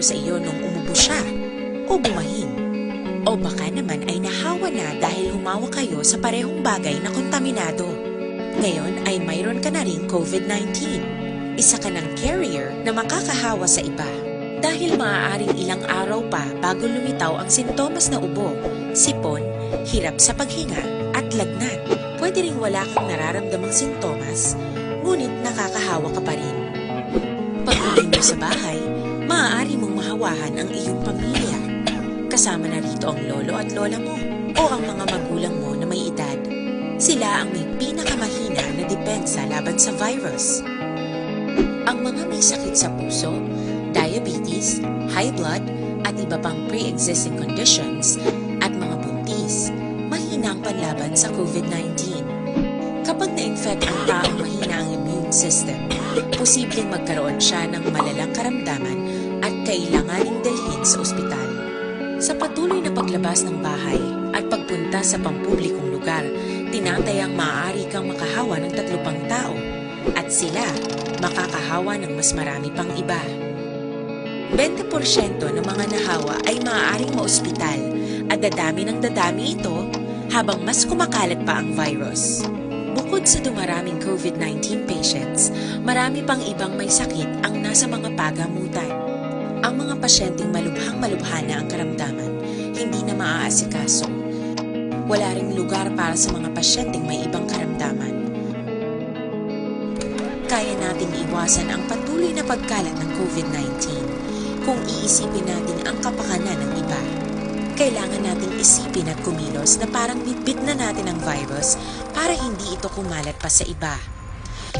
sa iyo nung umubo siya o bumahin. O baka naman ay nahawa na dahil humawa kayo sa parehong bagay na kontaminado. Ngayon ay mayroon ka na rin COVID-19. Isa ka ng carrier na makakahawa sa iba. Dahil maaaring ilang araw pa bago lumitaw ang sintomas na ubo, sipon, hirap sa paghinga at lagnat. Pwede ring wala kang nararamdamang sintomas, ngunit nakakahawa ka pa rin. Pag-uwi mo sa bahay, maaari mong mahawahan ang iyong pamilya. Kasama na rito ang lolo at lola mo o ang mga magulang mo na may edad. Sila ang may pinakamahina na depensa laban sa virus. Ang mga may sakit sa puso, diabetes, high blood, at iba pang pre-existing conditions at mga buntis, mahina ang panlaban sa COVID-19. Kapag na-infect ang taong mahina ang immune system, posibleng magkaroon siya ng malalang karamdaman at kailanganing dalhin sa ospital. Sa patuloy na paglabas ng bahay at pagpunta sa pampublikong lugar, tinatayang maaari kang makahawa ng 3 pang tao at sila makakahawa ng mas marami pang iba. 20% ng mga nahawa ay maaaring maospital at dadami ng dadami ito habang mas kumakalat pa ang virus. Bukod sa dumaraming COVID-19 patients, marami pang ibang may sakit ang nasa mga pagamutan. Ang mga pasyenteng malubhang-malubha na ang karamdaman, hindi na maaasikaso. Wala ring lugar para sa mga pasyenteng may ibang karamdaman. Kaya nating iwasan ang patuloy na pagkalat ng COVID-19 kung iisipin natin ang kapakanan ng iba. Kailangan nating isipin at kumilos na parang bitbit na natin ang virus para hindi ito kumalat pa sa iba.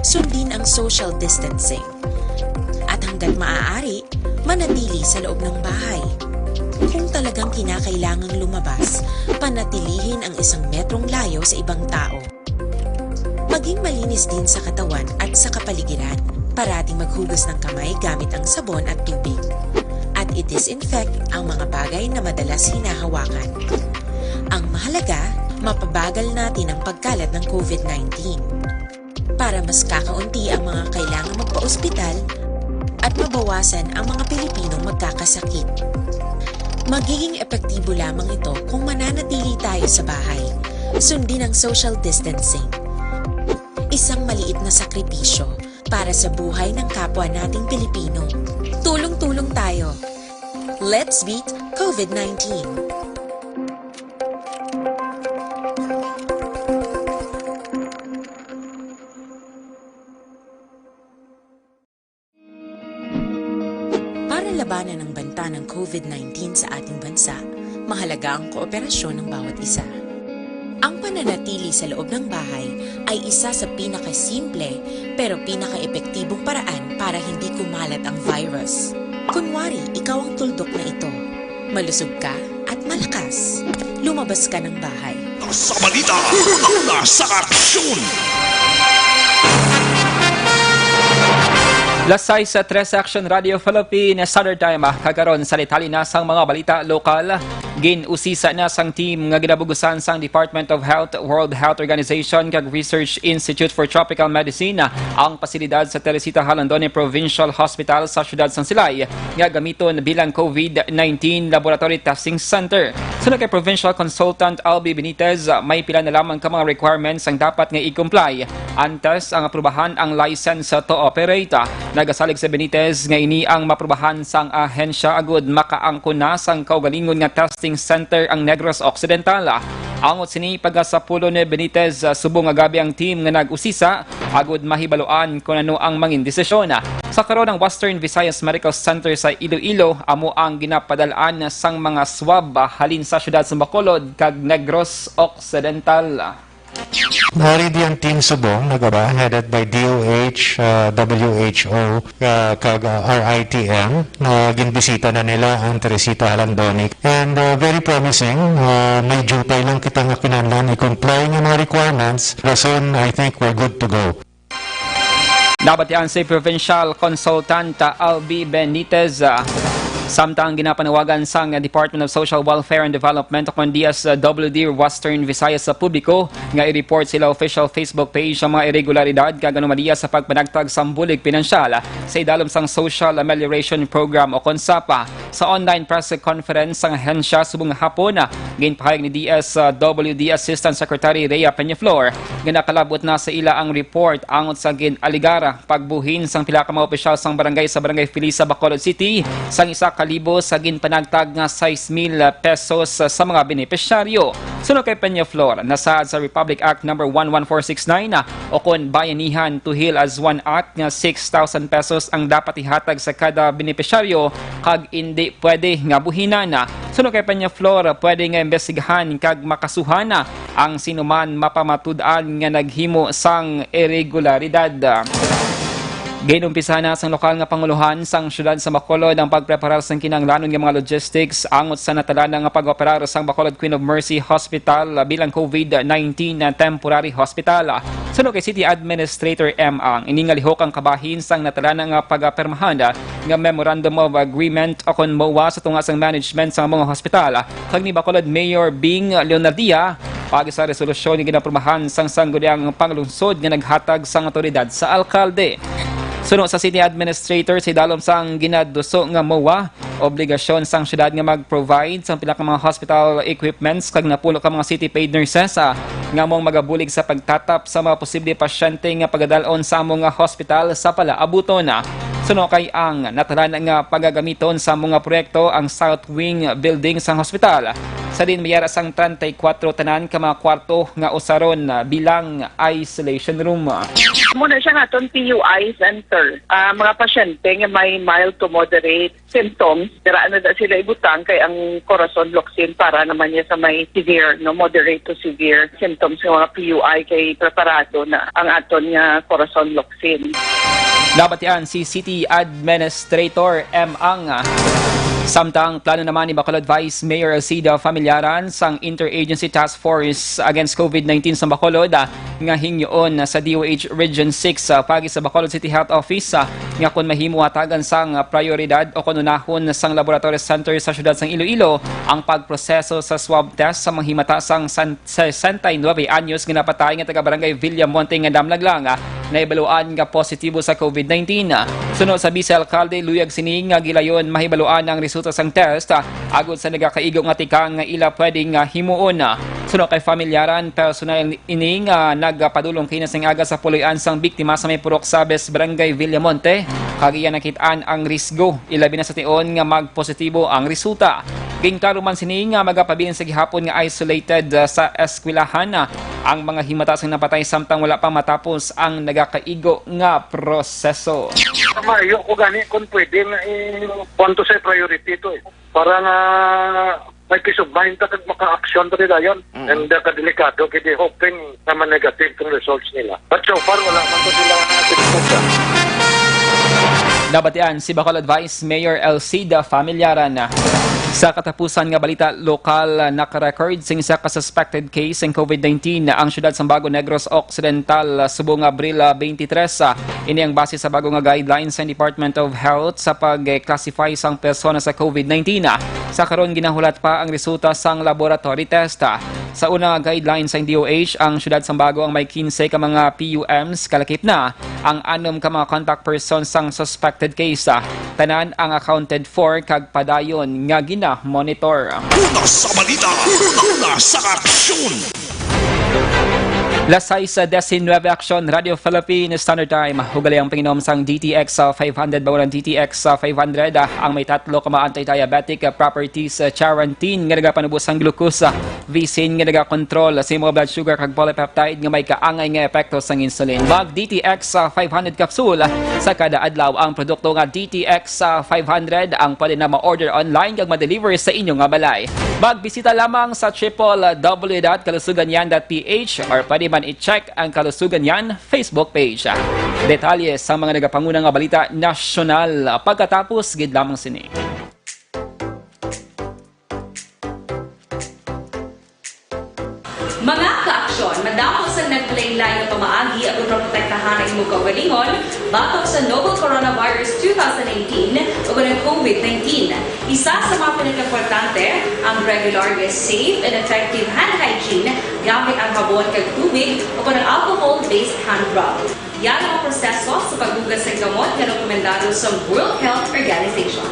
Sundin ang social distancing. At hanggat maaari, manatili sa loob ng bahay. Kung talagang kinakailangang lumabas, panatilihin ang 1 metrong layo sa ibang tao. Maging malinis din sa katawan at sa kapaligiran. Parating maghugas ng kamay gamit ang sabon at tubig. At i-disinfect ang mga bagay na madalas hinahawakan. Ang mahalaga, mapabagal natin ang pagkalat ng COVID-19. Para mas kakaunti ang mga kailangang magpa-ospital at mabawasan ang mga Pilipinong magkakasakit. Magiging epektibo lamang ito kung mananatili tayo sa bahay. Sundin ang social distancing. Isang maliit na sakripisyo para sa buhay ng kapwa nating Pilipino. Tulong-tulong tayo. Let's beat COVID-19. Para labanan ang banta ng COVID-19 sa ating bansa, mahalaga ang kooperasyon ng bawat isa. Ang pananatili sa loob ng bahay ay isa sa pinakasimple pero pinaka-epektibong paraan para hindi kumalat ang virus. Kunwari, ikaw ang tuldok na ito. Malusog ka at malakas. Lumabas ka ng bahay. Sa balita, una sa aksyon! Lasay sa 3 Aksyon Radio Philippines Standard Time kagaron sa litali-nasang mga balita lokal. Gin-usisa na sang team nga ginabugusan sang Department of Health, World Health Organization kag Research Institute for Tropical Medicine ang pasilidad sa Teresita Halandone Provincial Hospital sa siyudad San Silay nga gamiton bilang COVID-19 Laboratory Testing Center. Sunod kay Provincial Consultant Albi Benitez, may pila na lamang ka mga requirements ang dapat nga i-comply antes ang aprubahan ang license to operate. Nagasalig sa Benitez nga ini ang maprubahan sang ahensya agud makaangko na sang kaugalingon nga testing center ang Negros Occidental. Angot sini pagasapulo ni Benitez, subong nga gabi ang team nga nag-usisa agud mahibaloan kung ano ang mangin desisyon. Sa karon ng Western Visayas Medical Center sa Iloilo, amo ang ginapadalaan sang mga swab halin sa siyudad sa Bacolod kag Negros Occidental. Naridi ang team subong nagaba headed by DOH, WHO, kag RITM na ginbisita na nila ang Teresita Halandone and very promising. May jutay lang kita nga kinahanglan i-comply ng mga requirements. Rason, I think we're good to go. Nabatian si Provincial Consultant Albi Benitez. Samtang ginapanawagan sang Department of Social Welfare and Development o DSWD Western Visayas sa publiko nga i-report sila official Facebook page ang mga irregularidad kag anomaliya sa pagpanagtag sang bulig pinansyal sa idalom sang Social Amelioration Program o KONSAPA. Sa online press conference sang ahensya subong hapon ginpahayag ni DSWD Assistant Secretary Rhea Peñaflor nga nakalabot na sa ila ang report angot sa ginaligara pagbuhin sang pila ka mga opisyal sang barangay sa Barangay Filisa, Bacolod City sang 1,000 sa ginpanagtag nga 6,000 pesos sa mga benepisyaryo. Sunod kay Peñaflor, nasa sa Republic Act No. 11469 o kon bayanihan to heal as one act nga 6,000 pesos ang dapat ihatag sa kada benepisyaryo kag hindi pwede nga buhinan. Sunod kay Peñaflor, pwede nga imbestigahan kag makasuhan ang sinuman mapamatud-an nga naghimo sang irregularidad. Ginumpisa na sang lokal nga panguluhan sang syudad sa Bacolod ang pagpreparar sang kinahanglanon nga mga logistics angot sa natalanan nga pag-operar sang Bacolod Queen of Mercy Hospital bilang COVID-19 na temporary hospital. Sunod kay City Administrator M. Ang iningalihok ang kabahin sang natalanan nga pag-permahan nga Memorandum of Agreement o kon MOA sa tunga sang management sa mga hospital. Kag ni Bacolod Mayor Bing Leonardia pag sa resolusyon nga ginaprumahan sang sangguniang panglungsod nga naghatag sang otoridad sa alkalde. Sunod sa City Administrator, si dalom sang ginaduso nga MOA, obligasyon sang syudad nga mag-provide sang pila ka mga hospital equipments kag napulo ka mga city paid nurses nga mong magabulig sa pagtatap sa mga posible pasyente nga pagadalon sa among hospital sa palaabuton. Sunod kay ang natalanan nga pagagamiton sa mga proyekto ang South Wing Building sang hospital. Sa din mayara sang 34 tanan ka mga kwarto nga usaron bilang isolation room. Muna siya nga itong PUI center. Mga pasyente nga may mild to moderate symptoms, diraan na sila ibutang kay ang corazon luxin para naman niya sa may severe, no, moderate to severe symptoms ng mga PUI kay preparado na ang aton nga corazon luxin. Nabatian si City Administrator M. Ang. Samtang plano naman ni Bacolod Vice Mayor Alcida Familiaran sang Interagency Task Force Against COVID-19 sa Bacolod nga hingyoon sa DOH Region 6 pagi sa Bacolod City Health Office nga kun mahimo hatagan sang prioridad o kununahon sang laboratory center sa syudad sang Iloilo ang pagproseso sa swab test sa mga himata sang 69 anyos nga napatay nga taga Barangay Villamonte nga damlaglang na ibaluan nga positibo sa COVID-19. Sunod sa Vice Alcalde Luyag Sining nga gilayon mahibaluan ang resulta sang test agud sa nagakaigo nga tikang nga ila pwedeng himuon. Sunod kay Familiaran, personal ining nagpadulong kina sang aga sa puloy-an sang biktima sa may purok Sabes Barangay Villamonte kag iya nakitaan ang risgo ilabi na sa tion nga magpositibo ang resulta. Gingklaro man sini nga magapabilin sa gihapon nga isolated sa eskwelahan ang mga himata sang napatay samtang wala pa matapos ang nagakaigo nga proseso. Mayo ko gani kung pwede nga punto sa priority ito para nga may peace of mind ka maka-action pa nila yun. And kadelikado kaya hoping naman negative yung results nila. But so far wala man to sila tinutupsa. Nabatian si Bacolod Vice Mayor Alcida Familiaran. Sa katapusan nga balita lokal, nakarecord sing isa ka suspected case ng COVID-19 ang syudad sa Bago Negros Occidental subong Abril 23. Ini ang base sa bago nga guidelines sa Department of Health sa pag-classify sang persona sa COVID-19. Sa karon ginahulat pa ang resulta sang laboratory test. Sa una guidelines sa DOH, ang syudad sa Bago ang may 15 ka mga PUMs kalakip na ang 6 ka mga contact persons sang suspected case. Tanan ang accounted for kag padayon nga monitor. Una sa balita, una sa aksyon. Lasay sa 19 Aksyon Radio Philippines Standard Time. Hugali ang panginom sang DTX 500 bawang DTX 500 ang may 3 ka mga anti-diabetic properties charantin nga nagapanubos sang glucose, visin nga nagakontrol sa mga blood sugar kag polypeptide nga may kaangay nga epekto sang insulin. Mag DTX 500 capsule sa kada adlaw ang produkto nga DTX 500 ang pwede na ma-order online kag ma-deliver sa inyo nga balay. Magbisita lamang sa www.kalusuganyan.ph or pwede man i-check ang Kalusugan Yan Facebook page. Detalye sa mga nagapangunang nga balita nasyonal pagkatapos gid lamang sini. Mga ka-aksyon, madamo sa naglaylay na pamaagi at protektahan ang imong kaugalingon batok sa novel coronavirus 2018 o ng COVID-19. Isa sa mga pinaka-importante ang regular, safe, and effective hand hygiene gamit ang habon kag tubig o ng alcohol-based hand rub. Yan ang proseso sa paghugas ng gamot na rekomendado sa World Health Organization.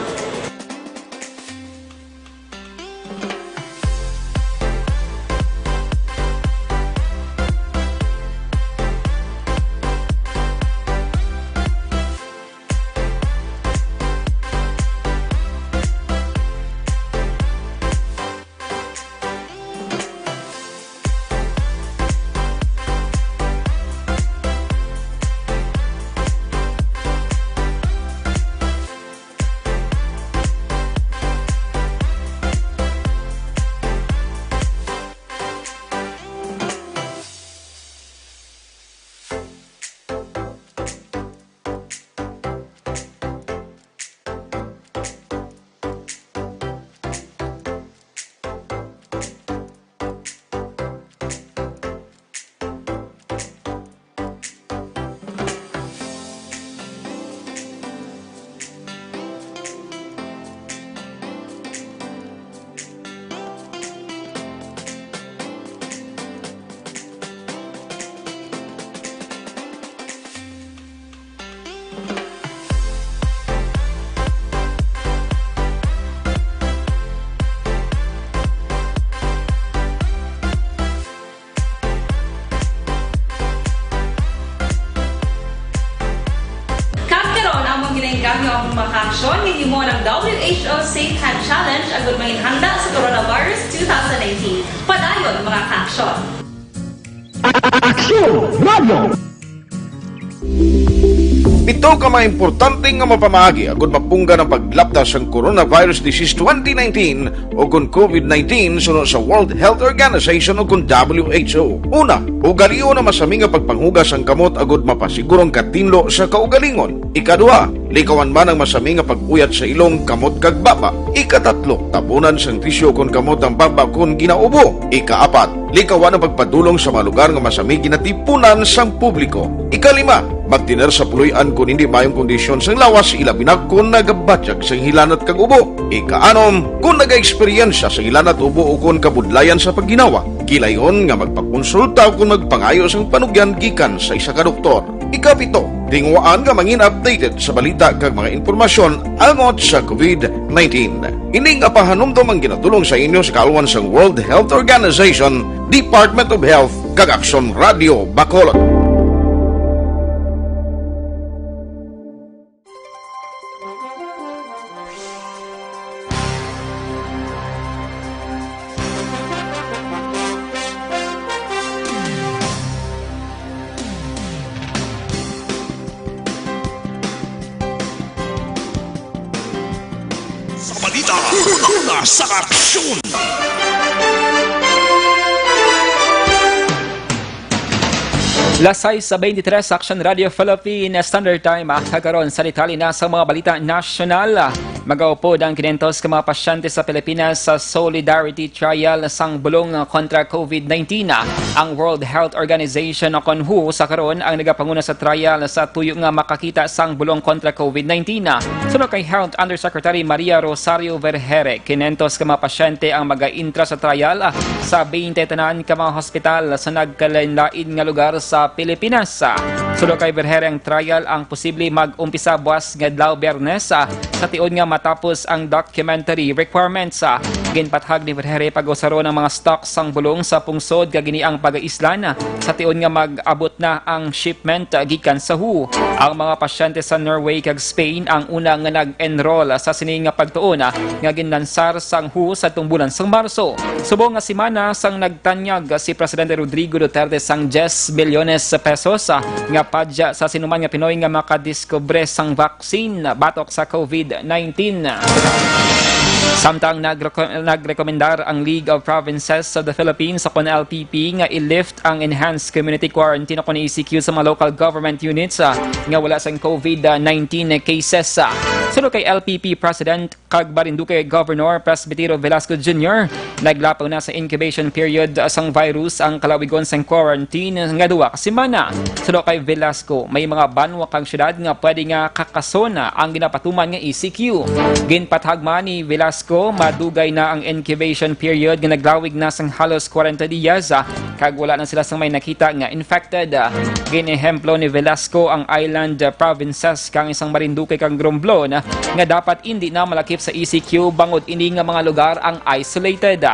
Ginenggamyo ang mga aksyon ng mo ng WHO Safe Hand Challenge agad may handa sa coronavirus 2019. Padayon mga aksyon. Aksyon Radio! Ito ka mga importante nga mapamagi agad mapungga ng paglapdas ang Coronavirus Disease 2019 o kung COVID-19 sunod sa World Health Organization o kung WHO. Una, ugaliyo na masami nga pagpanghugas ang kamot agad mapasigurong katinlo sa kaugalingon. Ikadua, likawan man ang masami nga pag-uyat sa ilong kamot kag baba. Ikatatlo, tabunan sang tisyo kung kamot ang baba kung ginaubo. Ikaapat, likawan ang pagpadulong sa mga lugar nga masami ginatipunan sang publiko. Ikalima, magtiner sa puluyan kung hindi mayong kondisyon sang lawas ilabi na kung nagabatyag sang hilanat kag ubo. Ikaanom, kung naga-eksperyensya sa hilanat ubo o kung kabudlayan sa pagginawa. Kilayon nga magpakonsulta o kung magpangayo sang panugyan gikan sa isa ka doktor. Ikapito, tingwaan nga mangin updated sa balita kag mga impormasyon angot sa COVID-19. Ining apahanumdom ang ginatulong sa inyo sa kalwan sang World Health Organization, Department of Health kag Aksyon Radio Bacolod. Sa balita, una sa aksyon! Lasay sa 23 Aksyon Radio Philippine Standard Time kagaron sa detalye na sa mga balita nasyonal. Magaupod ang 500 ka mga pasyente sa Pilipinas sa Solidarity Trial sang bulong kontra COVID-19. Ang World Health Organization o WHO sa karon ang nagapanguna sa trial sa tuyo nga makakita sang bulong kontra COVID-19. Sunod kay Health Undersecretary Maria Rosario Vergere, 500 ka mga pasyente ang mag-intra sa trial sa 20 tanan ka mga hospital sa nagkalain-lain nga lugar sa Pilipinas. Sunod kay Vergere, ang trial ang posible mag-umpisa buwas nga adlaw Biyernes sa tion nga matapos ang documentary requirements. Ginpathag ni Vergere pag-usaro ng mga stocks sang bulong sa pungsod kagini ang pag-aislan sa tion nga mag-abot na ang shipment gikan sa WHO. Ang mga pasyente sa Norway kag Spain ang una nga nag-enroll sa sini nga pagtuon nga ginlansar sang WHO sa tumbulan sang Marso. Subong nga semana sang nagtanyag si Presidente Rodrigo Duterte sang 10 bilyones pesos nga padya sa sinuman nga Pinoy nga makadiskubre sang vaccine batok sa COVID-19. Samtang nagrekomendar ang League of Provinces of the Philippines sa LPP nga i-lift ang enhanced community quarantine o ECQ sa mga local government units nga wala sang COVID-19 cases. Sunod kay LPP President kag Marinduque Governor Presbitero Velasco Jr. naglapaw na sa incubation period sang virus ang kalawigon sang quarantine nga 2 ka semana. Sunod kay Velasco, may mga banwa kang syudad nga pwede nga kakasona ang ginapatuman nga ECQ. Ginpathagma ni Velasco, madugay na ang incubation period nga naglawig na sang halos 40 dias kag wala na sila sang may nakita nga infected. Ginehemplo ni Velasco ang island provinces kang isang Marinduque kang Romblon nga dapat hindi na malakip sa ECQ bangod ini nga mga lugar ang isolated.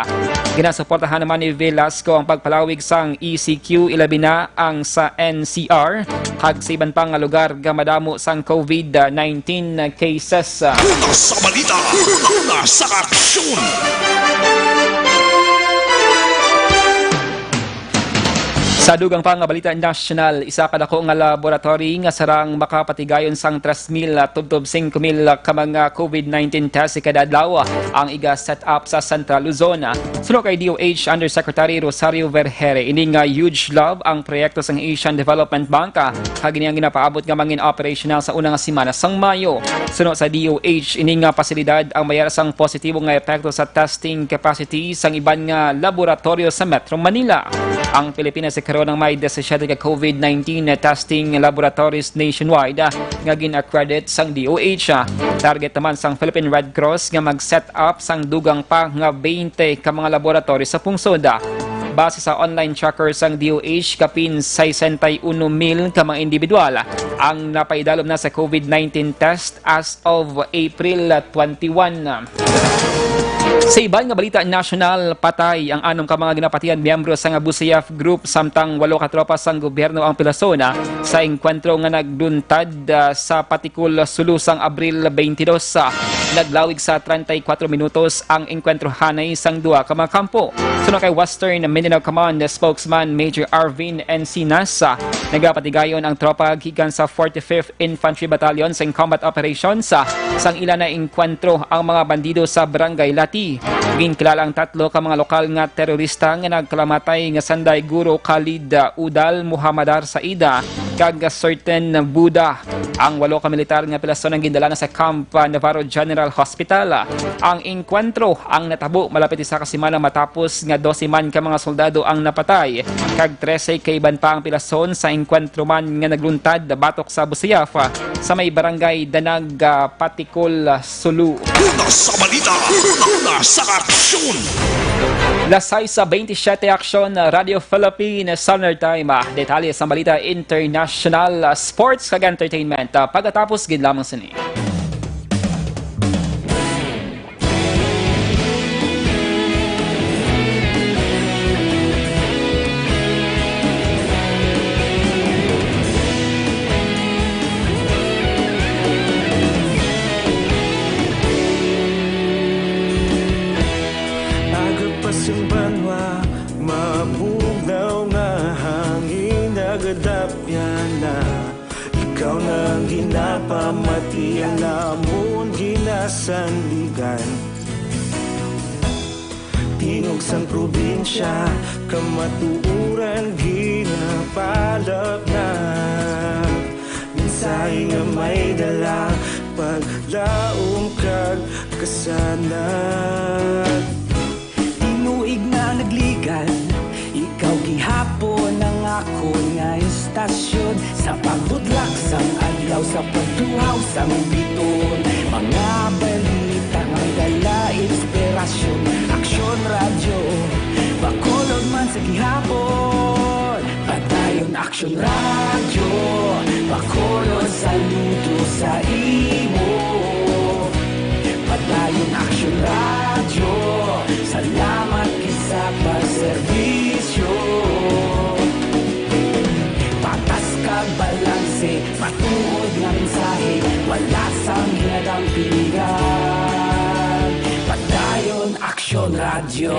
Ginasuportahan naman ni Velasco ang pagpalawig sang ECQ ilabi na ang sa NCR kag sa iban pang lugar nga madamo sang COVID-19 cases. Una sa balita, una sa aksyon. Sa dugang pang balita national, isa kadako nga laboratory nga sarang makapatigayon sang 3,000 tubtob 5,000 ka mga COVID-19 test kada adlaw ang iga set up sa Central Luzon. Sunod kay DOH Undersecretary Rosario Vergere, ini nga huge love ang proyekto sang Asian Development Bank kag ini ang ginapaabot nga mangin operational sa unang semana sang Mayo. Sunod sa DOH, ini nga pasilidad ang mayar sang positibo nga epekto sa testing capacity sang iban nga laboratorio sa Metro Manila. Ang Pilipinas ay karoon ng may 17 ka COVID-19 testing laboratories nationwide nga gin-accredit sang DOH. Target naman sang Philippine Red Cross nga mag-set up sang dugang pa nga 20 ka mga laboratory sa pungsod. Base sa online tracker sang DOH, kapin 61,000 ka mga individual ang napaidalom na sa COVID-19 test as of April 21. Sa iban nga balita national, patay ang 6 ka mga ginapatian miyembro sa nga Busayaf Group samtang 8 ka tropa sang gobyerno ang pilasona sa engkwentro nga nagduntad sa Patikul Sulu sang Abril 22. Naglawig sa 34 minutos ang engkwentro hanay sang 2 ka mga kampo. Sunod kay Western Mindanao Command spokesman Major Arvin Encinas, nagapatigayon ang tropa gikan sa 45th Infantry Battalion sa combat operations sang ilan na engkwentro ang mga bandido sa Barangay Lati. Ginkilala ang 3 ka mga lokal nga terorista nga nagkalamatay nga Sanday Guro Khalid Udal Muhammadar Saida kag certain Buda. Ang 8 ka militar nga pilason ang gindala na sa Camp Navarro General Hospital. Ang engkwentro ang natabo malapit isa ka semana matapos nga 12 man ka mga soldado ang napatay kag 13 ka iban pa ang pilason sa engkwentro man nga nagluntad batok sa Busayaf sa may barangay Danag Patikul Sulu. Una sa balita, una sa aksyon. Lasay sa 27 Aksyon Radio Philippines Summer Time. Detalye sa balita international, sports kag entertainment. Pagkatapos gid lamang sini. Mabugnaw nga hangin nagadapyan na ikaw nang ginapamati ang namon ginasandigan. Tingog sang probinsya kamatuuran ginapalap na minsay nga may dala paglaom kag kasanag. Tinuig na nagligan, ikaw gihapon ang ako nga istasyon sa pagbudlak sang adlaw sa pagduhaw sang biton. Mga balita nga dala inspirasyon, Aksyon Radio, bakolod man sa gihapon. Padayon Aksyon Radio, bakolod saludo sa imo. Padayon Aksyon Radio, salamat kisa pagserbisyo. Patas kag balanse, matuod nga mensahe, wala sang hinadang piligan. Padayon Aksyon Radio.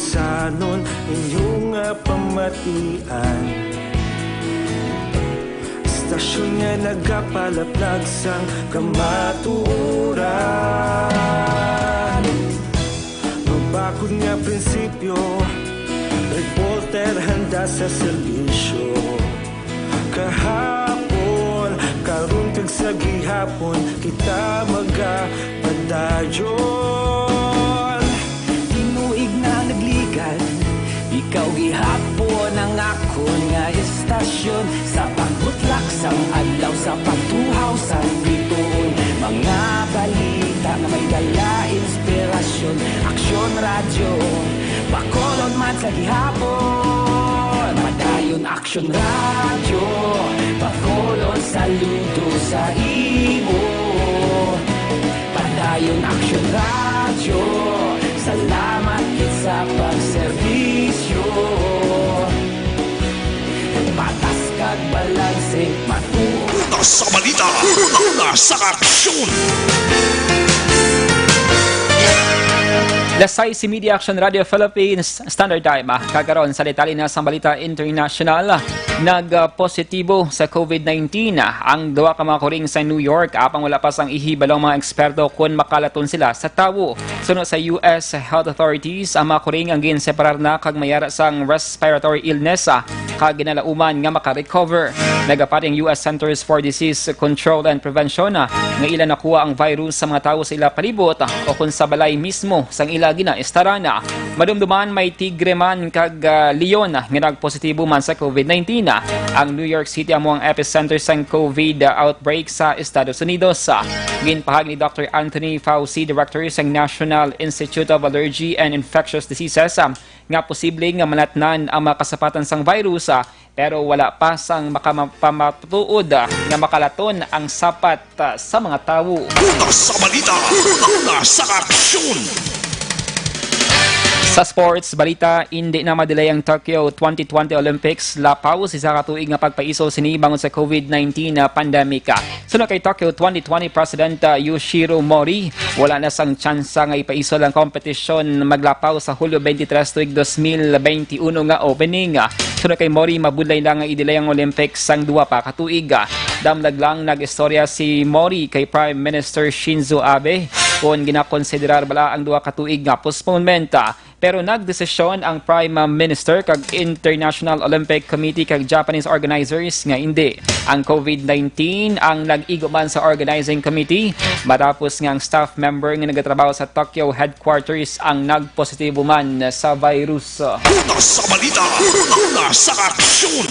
Sanon inyong batian. Istasyon nga nagapalaplag sang kamatuuran. Magbakod nga prinsipyo, reporter handa sa serbisyo. Kahapon, karungtag sa gihapon, kita magapadayon. Tinuig na nagligad, ikaw gihapon ang akon nga istasyon. Sa pagbutlak sang adlaw, sa pagtuhaw sa bituon, mga balita na may dala inspirasyon. Aksyon radyo, bakolon man sa gihapon. Madayon Aksyon radyo, bakolon saludo sa imo. Padayon Aksyon radyo, salamat kit sa pagserbisyo. Patas kag balanse, matuod. Una sa balita, una sa aksyon. Lasay si Media Action Radio Philippines Standard Time kagaron sa detalye na sang balita international. Nagpositibo sa COVID-19 ang duwa ka mga kuring sa New York apang wala pa sang ihibalong mga eksperto kung makalaton sila sa tawo. Sunod sa US health authorities, ang mga kuring ang ginseparar na kag mayara sang respiratory illness kag ginalauman nga makarecover. Nagapating US Centers for Disease Control and Prevention nga ilan nakuha ang virus sa mga tawo sa ila palibot o kung sa balay mismo sang ila ginaestarana. Madumduman may tigre man kag leon nga nagpositibo man sa COVID-19. Ang New York City amo ang epicenter sang COVID outbreak sa Estados Unidos. Ginpahag ni Dr. Anthony Fauci, Director sang National Institute of Allergy and Infectious Diseases, nga posible nga manatnan ang makasapatan sang virus pero wala pa sang makamapamatuod nga makalaton ang sapat sa mga tawo. Una sa balita, una sa aksyon. Sa sports balita, hindi na madelay ang Tokyo 2020 Olympics. Lapaw si sa katuig nga pagpaiso sini bangon sa COVID-19 pandemic. Sunod kay Tokyo 2020 President Yoshiro Mori, wala na sang tsansa nga ipaiso lang kompetisyon maglapaw sa Hulyo 23 tuig 2021 nga opening. Sunod kay Mori, mabudlay lang nga idelay ang Olympics sang duwa pa katuig. Damlag lang nag-istorya si Mori kay Prime Minister Shinzo Abe kung ginakonsiderar bala ang duwa katuig nga postponement. Pero nagdesisyon ang Prime Minister kag International Olympic Committee kag Japanese organizers nga hindi. Ang COVID-19 ang nag-igo man sa organizing committee matapos nga ang staff member nga nagatrabaho sa Tokyo headquarters ang nagpositibo man sa virus. Una sa balita, una sa aksyon.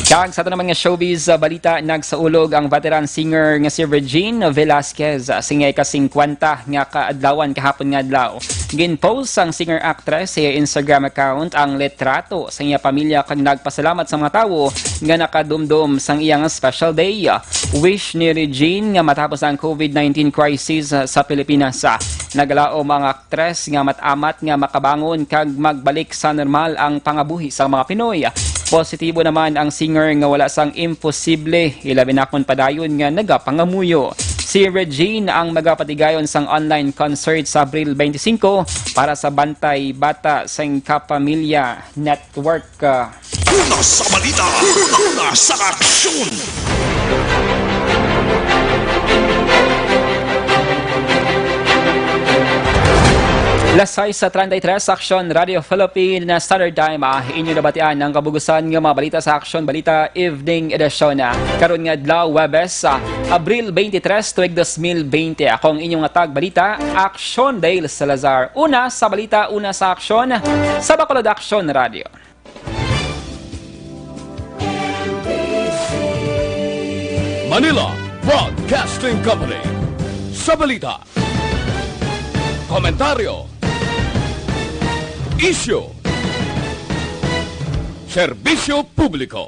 Kag sa ito naman nga showbiz balita, nagsaulog ang veteran singer nga si Regine Velasquez. Singay ka 50 nga kaadlawan kahapon nga adlaw. Ginpost ang singer-actress sa Instagram account ang letrato sa iya pamilya kag nagpasalamat sa mga tawo nga nakadumdum sang iyang special day. Wish ni Regine nga matapos ang COVID-19 crisis sa Pilipinas. Nagalaom ang aktres nga matamat nga makabangon kag magbalik sa normal ang pangabuhi sa mga Pinoy. Positibo naman ang singer nga wala sang imposible, ilabi na kon padayon nga nagapangamuyo. Si Regine ang magapatigayon sang online concert sa Abril 25 para sa Bantay Bata sang Kapamilya Network. Una sa balita, una sa aksyon. Lasay sa 33 Aksyon Radio Philippine na Standard Time, inyo nabatian ang kabugusan ng mga balita sa Aksyon Balita Evening Edition. Karon nga adlaw Webes, Abril 23 tuig 2020. Akong inyong atag balita, Aksyon Dale Salazar. Una sa balita, una sa aksyon, sa Bacolod Aksyon Radio. Manila Broadcasting Company. Sa balita, komentaryo, isyu, serbisyo publiko.